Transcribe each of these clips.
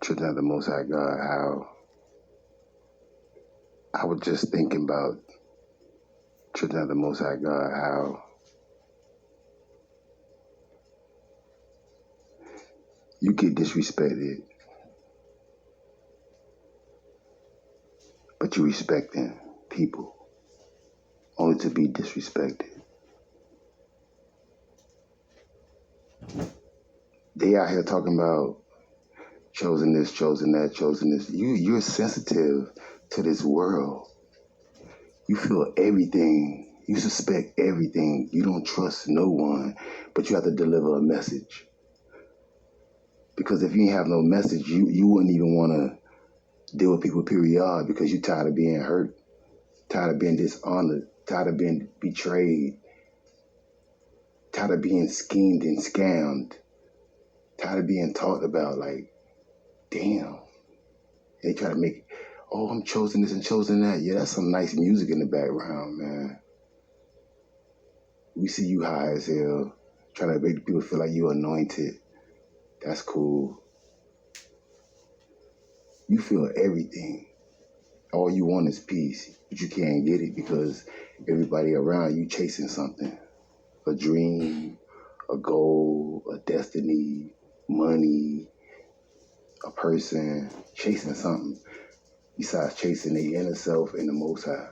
Children of the Most High God, how I was just thinking about children of the Most High God, how you get disrespected, but you respecting people only to be disrespected. They out here talking about chosen this, chosen that, chosen this. You're sensitive to this world. You feel everything. You suspect everything. You don't trust no one, but you have to deliver a message. Because if you ain't have no message, you wouldn't even want to deal with people, period, because you're tired of being hurt, tired of being dishonored, tired of being betrayed, tired of being schemed and scammed, tired of being talked about like, damn. They try to make, oh, I'm chosen this and chosen that. Yeah, that's some nice music in the background, man. We see you high as hell, trying to make people feel like you anointed. That's cool. You feel everything. All you want is peace, but you can't get it because everybody around you chasing something. A dream, a goal, a destiny, money, a person, chasing something besides chasing their inner self and the Most High.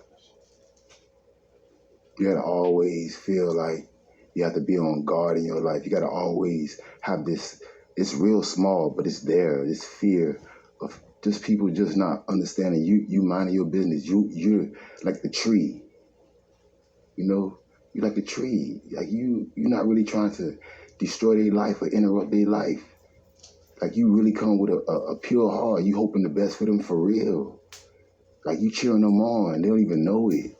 You gotta always feel like you have to be on guard in your life. You gotta always have this, it's real small, but it's there, this fear of just people just not understanding you minding your business. You're like the tree, you know? You're like a tree. Like you're not really trying to destroy their life or interrupt their life. Like you really come with a pure heart. You hoping the best for them for real. Like you cheering them on. They don't even know it.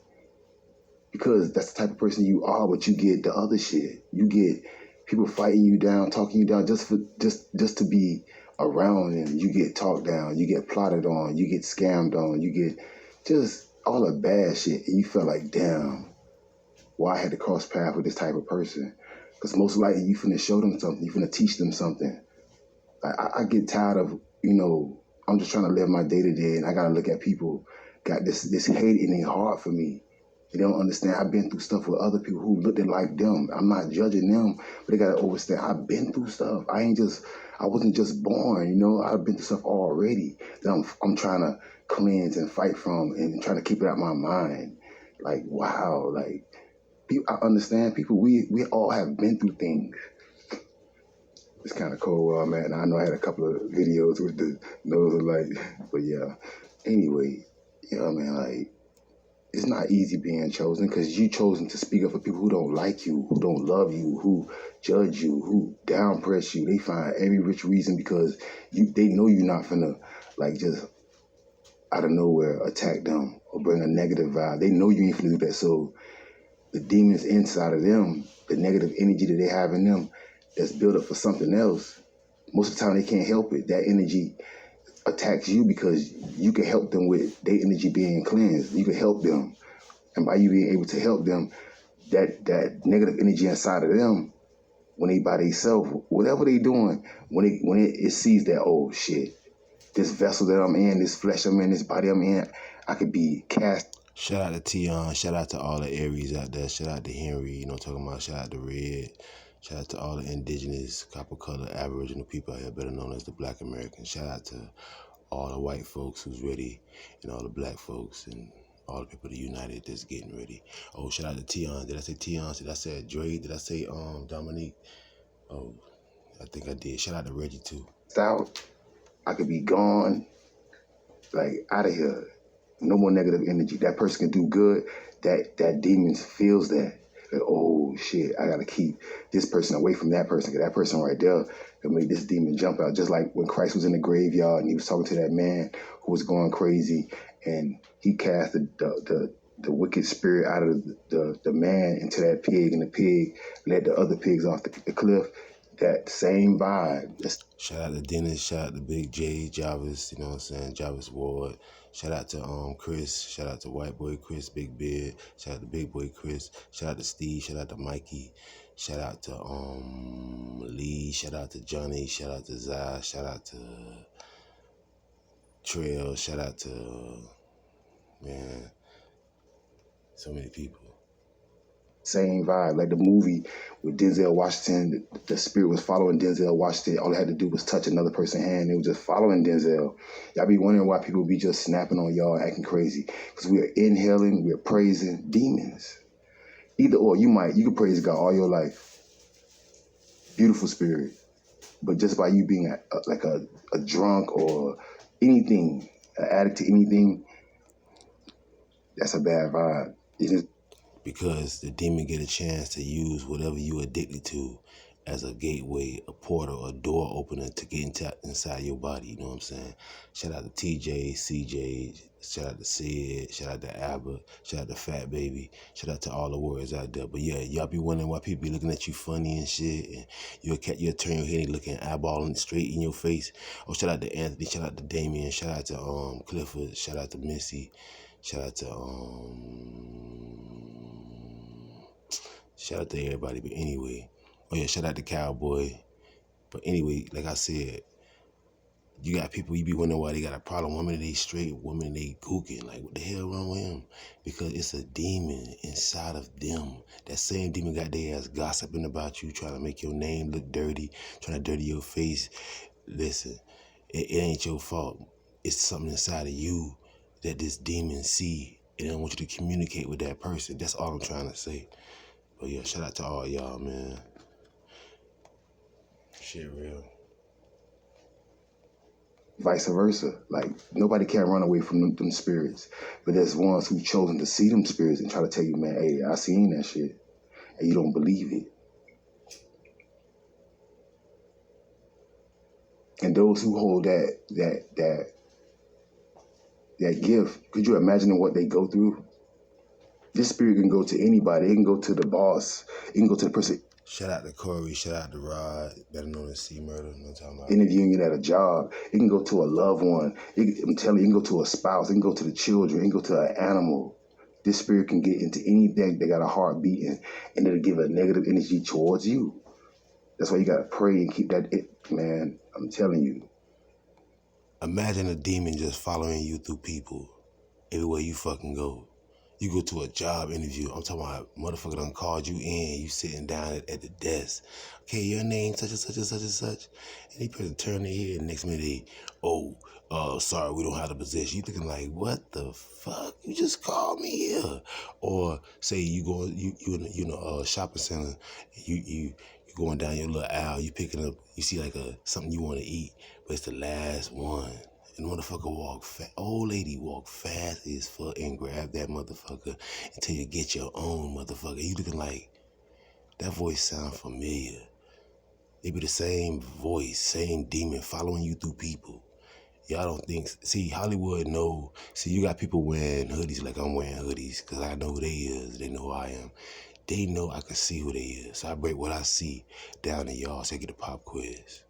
Because that's the type of person you are, but you get the other shit. You get people fighting you down, talking you down just to be around them. You get talked down, you get plotted on, you get scammed on, you get just all the bad shit. And you feel like, damn, why I had to cross paths with this type of person? Because most likely you finna show them something, you finna teach them something. I get tired of, I'm just trying to live my day to day and I gotta look at people got this hate in their heart for me. They don't understand. I've been through stuff with other people who looked at like them. I'm not judging them, but they gotta understand. I've been through stuff. I wasn't just born, I've been through stuff already that I'm trying to cleanse and fight from and trying to keep it out my mind. Like, wow, like, I understand people, we all have been through things. It's kind of cold where I'm at, and I know I had a couple of videos with the nose like, but yeah. Anyway, man, like, it's not easy being chosen because you chosen to speak up for people who don't like you, who don't love you, who judge you, who down press you. They find every rich reason because they know you're not finna like just out of nowhere attack them or bring a negative vibe. They know you ain't finna do that. So the demons inside of them, the negative energy that they have in them, that's built up for something else. Most of the time they can't help it. That energy attacks you because you can help them with their energy being cleansed. You can help them. And by you being able to help them, that negative energy inside of them, when they by themselves, whatever they doing, when it sees that, oh shit, this vessel that I'm in, this flesh I'm in, this body I'm in, I could be cast. Shout out to Tion, shout out to all the Aries out there, shout out to Henry, talking about shout out to Red, shout out to all the indigenous, copper color, aboriginal people out here, better known as the Black Americans. Shout out to all the white folks who's ready, and all the black folks, and all the people that united that's getting ready. Oh, shout out to Tion. Did I say Tion? Did I say Dre? Did I say Dominique? Oh, I think I did. Shout out to Reggie too. Out, I could be gone, like out of here. No more negative energy. That person can do good. That demon feels that. Like, oh shit, I gotta keep this person away from that person. Cause that person right there can make this demon jump out. Just like when Christ was in the graveyard and he was talking to that man who was going crazy, and he cast the wicked spirit out of the man into that pig, and the pig led the other pigs off the cliff. That same vibe. Shout out to Dennis, shout out to Big J, Jarvis, Jarvis Ward. Shout out to Chris, shout out to White Boy Chris, Big Beard, shout out to Big Boy Chris, shout out to Steve, shout out to Mikey, shout out to Lee, shout out to Johnny, shout out to Zai, shout out to Trail. Shout out to man, so many people. Same vibe, like the movie with Denzel Washington. The spirit was following Denzel Washington. All they had to do was touch another person's hand. They were just following Denzel. Y'all be wondering why people be just snapping on y'all, acting crazy, because we are inhaling, we are praising demons. Either or, you can praise God all your life, beautiful spirit, but just by you being like a drunk or anything, an addict to anything, that's a bad vibe. Because the demon get a chance to use whatever you addicted to as a gateway, a portal, a door opener to get inside your body. You know what I'm saying? Shout out to TJ, CJ, shout out to Sid, shout out to Albert, shout out to Fat Baby, shout out to all the warriors out there. But yeah, y'all be wondering why people be looking at you funny and shit, and you'll turn your head and looking eyeballing straight in your face. Oh, shout out to Anthony, shout out to Damien, shout out to Clifford, shout out to Missy, shout out to shout out to everybody. But anyway, oh yeah, shout out to Cowboy. But anyway, like I said, you got people, you be wondering why they got a problem. Women, they straight, women, they gooking. Like, what the hell wrong with them? Because it's a demon inside of them. That same demon got their ass gossiping about you, trying to make your name look dirty, trying to dirty your face. Listen, it ain't your fault. It's something inside of you that this demon see, and I want you to communicate with that person. That's all I'm trying to say. But yeah, shout out to all y'all, man. Shit real. Vice versa. Like, nobody can run away from them spirits. But there's ones who've chosen to see them spirits and try to tell you, man, hey, I seen that shit. And you don't believe it. And those who hold that gift, could you imagine what they go through? This spirit can go to anybody. It can go to the boss. It can go to the person. Shout out to Corey. Shout out to Rod, better known as C Murder. You know what I'm talking about? Interviewing you at a job. It can go to a loved one. I'm telling you, it can go to a spouse. It can go to the children. It can go to an animal. This spirit can get into anything that got a heart beating, and it'll give a negative energy towards you. That's why you got to pray and keep that, man, I'm telling you. Imagine a demon just following you through people everywhere you fucking go. You go to a job interview. I'm talking about motherfucker done called you in. You sitting down at the desk. Okay, your name such and such and such and such. And he person turn their head. Next minute, sorry, we don't have the position. You thinking like, what the fuck? You just called me here. Or say you go, you in a shopping center. You going down your little aisle. You picking up. You see like something you want to eat, but it's the last one. And motherfucker walk fast. Old lady walk fast as fuck and grab that motherfucker until you get your own motherfucker. You looking like, that voice sound familiar. They be the same voice, same demon following you through people. Y'all don't think, see, Hollywood know, see, you got people wearing hoodies like I'm wearing hoodies because I know who they is, they know who I am. They know I can see who they is. So I break what I see down to y'all so I get a pop quiz.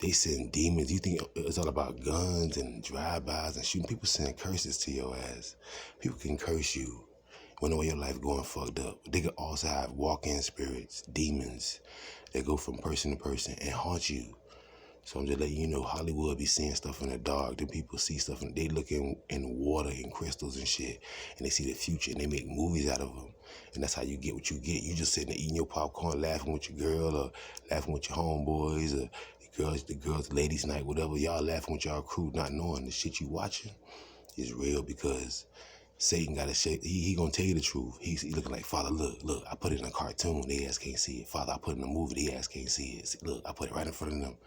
They send demons. You think it's all about guns and drive-bys and shooting? People send curses to your ass. People can curse you when all your life going fucked up. They can also have walk-in spirits, demons that go from person to person and haunt you. So I'm just letting you know, Hollywood be seeing stuff in the dark. Then people see stuff and they look in water and crystals and shit, and they see the future and they make movies out of them. And that's how you get what you get. You just sitting there eating your popcorn, laughing with your girl or laughing with your homeboys or the girls, ladies night, whatever. Y'all laughing with y'all crew, not knowing the shit you watching is real because Satan got a shit. He gonna tell you the truth. He looking like, Father, look, I put it in a cartoon, they ass can't see it. Father, I put it in a movie, they ass can't see it. Look, I put it right in front of them.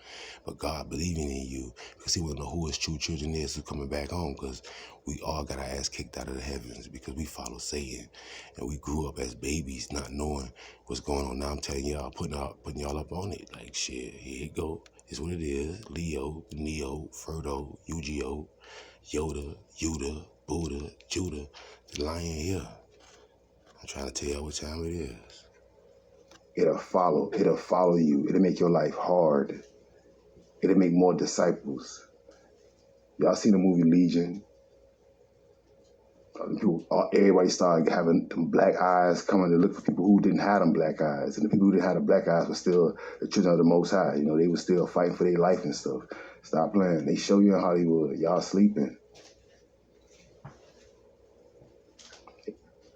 But God believing in you because he wanna know who his true children is who's coming back home, because we all got our ass kicked out of the heavens because we follow Satan and we grew up as babies not knowing what's going on. Now I'm telling y'all, putting y'all up on it. Like, shit, here it go. It's what it is. Leo, Neo, Ferdo, Yu-Gi-Oh, Yoda, Yuda, Buddha, Judah, the lion here. I'm trying to tell y'all what time it is. It'll follow you. It'll make your life hard. It'll make more disciples. Y'all seen the movie Legion? Everybody started having them black eyes coming to look for people who didn't have them black eyes. And the people who didn't have the black eyes were still the children of the Most High. You know, they were still fighting for their life and stuff. Stop playing. They show you in Hollywood. Y'all sleeping.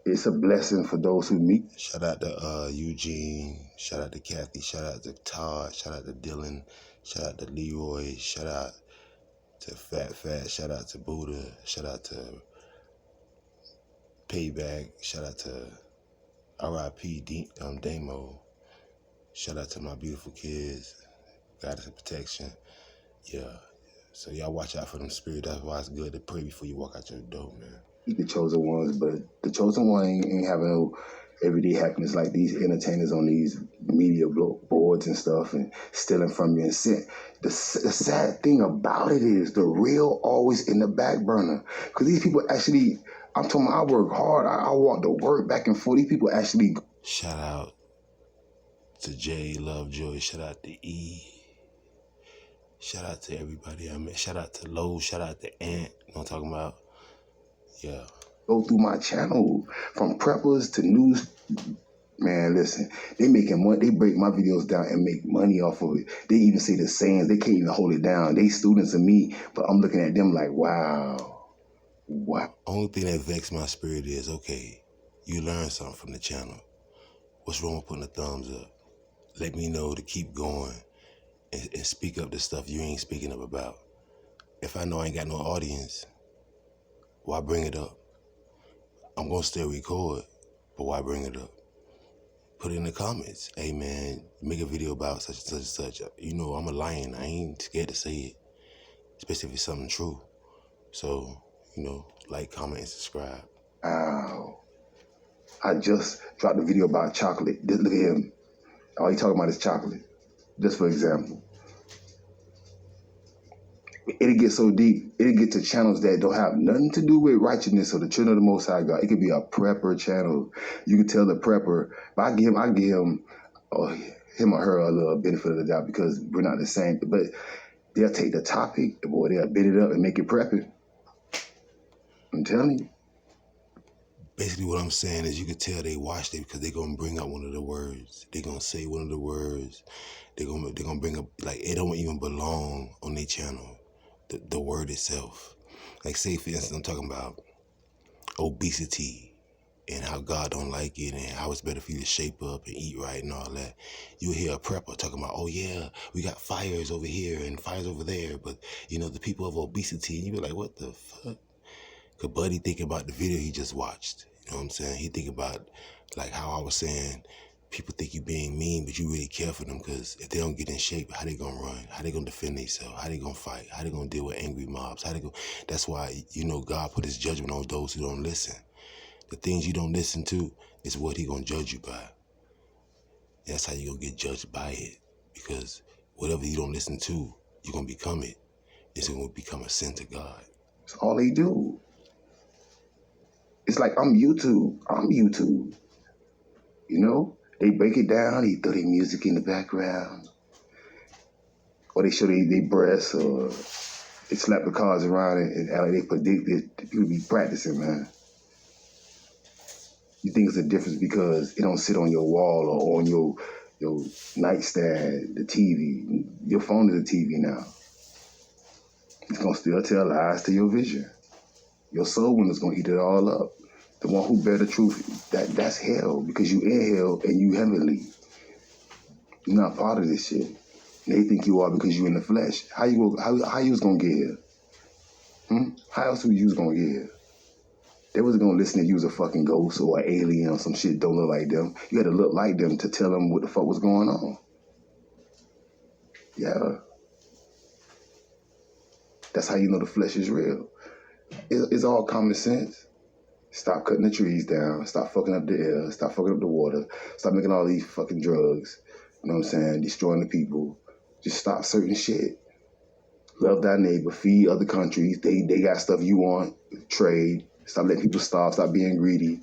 It's a blessing for those who meet. Shout out to Eugene. Shout out to Kathy. Shout out to Todd. Shout out to Dylan. Shout out to Leroy. Shout out to Fat. Shout out to Buddha. Shout out to Payback. Shout out to R.I.P. Damo. Shout out to my beautiful kids. Guidance and protection. Yeah. So y'all watch out for them spirits. That's why it's good to pray before you walk out your door, man. The chosen ones, but the chosen one ain't having no everyday happiness like these entertainers on these media boards and stuff and stealing from you and sent. The sad thing about it is the real always in the back burner. Because these people actually, I'm talking about, I work hard. I walk to work back and forth. These people actually. Shout out to Jay, Lovejoy. Shout out to E. Shout out to everybody I met. Shout out to Lowe. Shout out to Ant. You know what I'm talking about? Yeah. Go through my channel from preppers to news. Man, listen, they making money. They break my videos down and make money off of it. They even say the sayings. They can't even hold it down. They students of me, but I'm looking at them like, wow. Only thing that vexes my spirit is, okay, you learned something from the channel. What's wrong with putting a thumbs up? Let me know to keep going and speak up the stuff you ain't speaking up about. If I know I ain't got no audience, why bring it up? I'm going to still record, but why bring it up? Put it in the comments. Hey, man, make a video about such and such and such. You know, I'm a lion. I ain't scared to say it, especially if it's something true. So, you know, like, comment, and subscribe. Ow. I just dropped a video about chocolate. Look at him. All he talking about is chocolate. Just for example. It'll get so deep. It'll get to channels that don't have nothing to do with righteousness or the children of the Most High God. It could be a prepper channel. You can tell the prepper, but I give him or her a little benefit of the doubt because we're not the same. But they'll take the topic, boy, they'll bid it up and make it prepping. I'm telling you. Basically what I'm saying is you could tell they watched it because they're going to bring up one of the words. They're going to say one of the words. They're going to bring up, like, it don't even belong on their channel. The word itself. Like, say, for instance, I'm talking about obesity and how God don't like it and how it's better for you to shape up and eat right and all that. You'll hear a prepper talking about, oh, yeah, we got fires over here and fires over there, but, you know, the people of obesity. And you be like, what the fuck? Because Buddy think about the video he just watched. You know what I'm saying? He think about, like, how I was saying, people think you being mean, but you really care for them because if they don't get in shape, how they gonna run? How they gonna defend themselves? How they gonna fight? How they gonna deal with angry mobs? That's why, you know, God put his judgment on those who don't listen. The things you don't listen to is what he gonna judge you by. That's how you gonna get judged by it. Because whatever you don't listen to, you're gonna become it. It's gonna become a sin to God. That's all they do. It's like, I'm YouTube. You know? They break it down, they throw their music in the background. Or they show their breasts, or they slap the cars around and they predict it. People be practicing, man. You think it's a difference because it don't sit on your wall or on your nightstand, the TV. Your phone is a TV now. It's gonna still tell lies to your vision. Your soul one is gonna eat it all up. The one who bear the truth, that's hell, because you in hell and you heavenly. You're not part of this shit. They think you are because you in the flesh. How you was gonna get here? How else was you gonna get here? They wasn't gonna listen to you as a fucking ghost or an alien or some shit don't look like them. You had to look like them to tell them what the fuck was going on. Yeah. That's how you know the flesh is real. It's all common sense. Stop cutting the trees down. Stop fucking up the air. Stop fucking up the water. Stop making all these fucking drugs. You know what I'm saying? Destroying the people. Just stop certain shit. Love thy neighbor. Feed other countries. They got stuff you want. Trade. Stop letting people starve. Stop being greedy.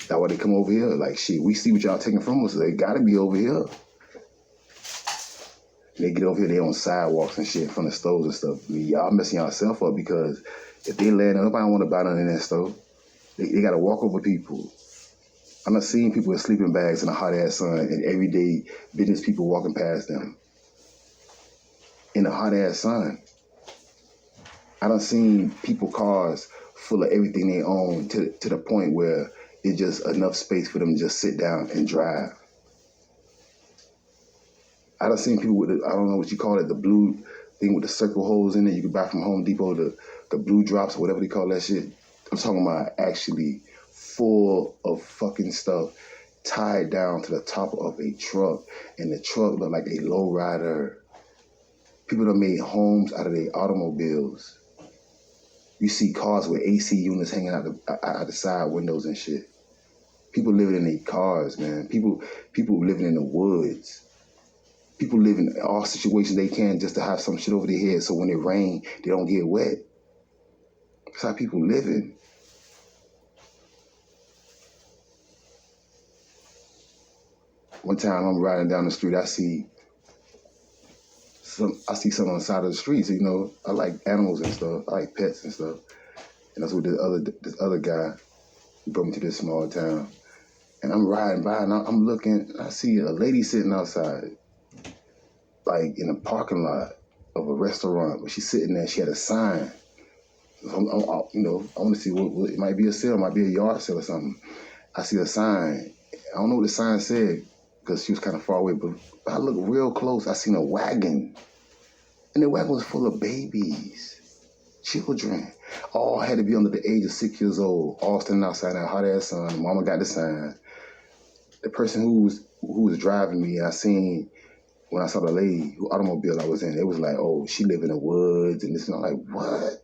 That's why they come over here. Like, shit, we see what y'all taking from us. They gotta be over here. They get over here, they on sidewalks and shit in front of stores and stuff. I mean, y'all messing yourself up because if they land, nobody want to buy nothing in that store. They got to walk over people. I'm not seeing people in sleeping bags in a hot ass sun and everyday business people walking past them. in the hot ass sun. I done seen people cars full of everything they own to the point where it's just enough space for them to just sit down and drive. I done seen people with I don't know what you call it, the blue thing with the circle holes in it. You can buy from Home Depot, the blue drops or whatever they call that shit. I'm talking about actually full of fucking stuff tied down to the top of a truck, and the truck looked like a lowrider. People done made homes out of their automobiles. You see cars with AC units hanging out the side windows and shit. People living in their cars, man. People living in the woods. People live in all situations they can just to have some shit over their head so when it rain, they don't get wet. That's how people living. One time I'm riding down the street, I see something on the side of the street. So, you know, I like animals and stuff. I like pets and stuff. And that's what this other guy brought me to this small town. And I'm riding by and I'm looking, and I see a lady sitting outside, like in a parking lot of a restaurant. But she's sitting there, she had a sign. I want to see what it might be a sale, it might be a yard sale or something. I see a sign. I don't know what the sign said because she was kind of far away, but I looked real close. I seen a wagon. And the wagon was full of babies, children. All had to be under the age of 6 years old, all standing outside in that hot ass sun. Mama got the sign. The person who was driving me, I seen when I saw the lady who automobile I was in, it was like, oh, she live in the woods and this, and I'm like, what?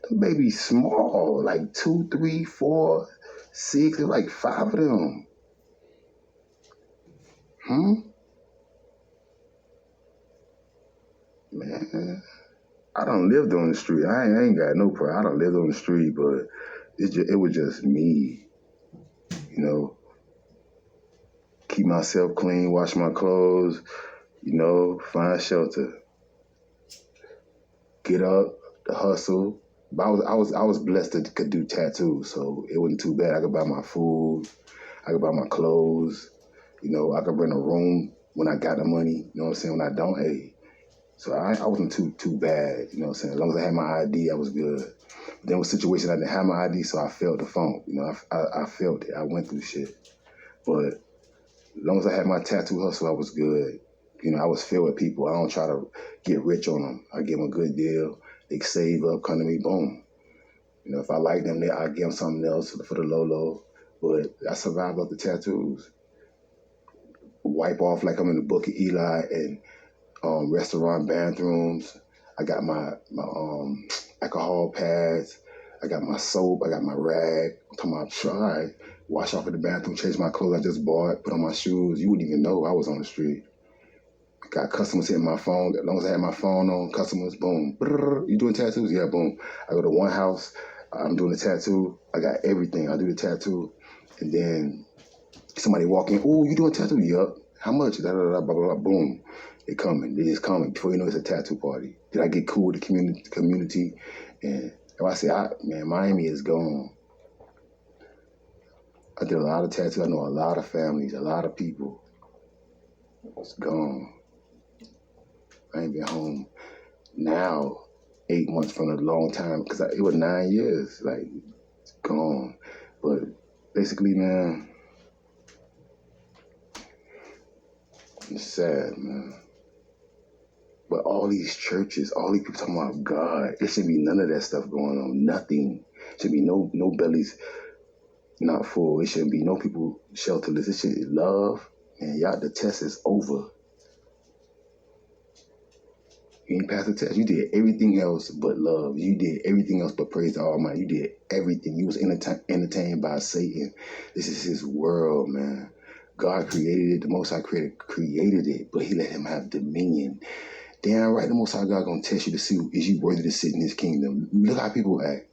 The baby's small, like 2, 3, 4, 6, there's like 5 of them. Man, I done lived on the street. I ain't got no problem. I done lived on the street, but it was just me, you know. Keep myself clean, wash my clothes, you know, find shelter. Get up, the hustle. But I was blessed to could do tattoos, so it wasn't too bad. I could buy my food, I could buy my clothes, you know, I could rent a room when I got the money, you know what I'm saying, when I don't, hey. So I wasn't too bad, you know what I'm saying? As long as I had my ID, I was good. But then with situations I didn't have my ID, so I felt the funk. You know, I felt it. I went through shit. But as long as I had my tattoo hustle, I was good. You know, I was filled with people. I don't try to get rich on them. I give them a good deal. They save up, come to me, boom. You know, if I like them, I give them something else for the low. But I survived off the tattoos. Wipe off like I'm in the book of Eli and restaurant bathrooms. I got my alcohol pads. I got my soap. I got my rag. I'm talking about try. Wash off in the bathroom, change my clothes I just bought, put on my shoes. You wouldn't even know I was on the street. Got customers hitting my phone. As long as I had my phone on, customers, boom. Brrr, you doing tattoos? Yeah, boom. I go to one house. I'm doing the tattoo. I got everything. I do the tattoo. And then somebody walk in. Oh, you doing tattoo? Yup. How much? Da, da, da, blah, blah, blah. Boom. They coming. They just coming. Before you know, it's a tattoo party. Did I get cool with the community? And I say, man, Miami is gone. I did a lot of tattoos. I know a lot of families, a lot of people. It's gone. I ain't been home now 8 months from a long time because it was 9 years. Like, it's gone. But basically, man, it's sad, man. But all these churches, all these people talking about God, there should be none of that stuff going on. Nothing. Should be no bellies not full. It shouldn't be no people shelterless. It should be love. And y'all, the test is over. You ain't passed the test. You did everything else but love. You did everything else but praise the Almighty. You did everything. You was entertained by Satan. This is his world, man. God created it. The Most High created it, but he let him have dominion. Damn right, the Most High God gonna test you to see, is you worthy to sit in his kingdom? Look how people act.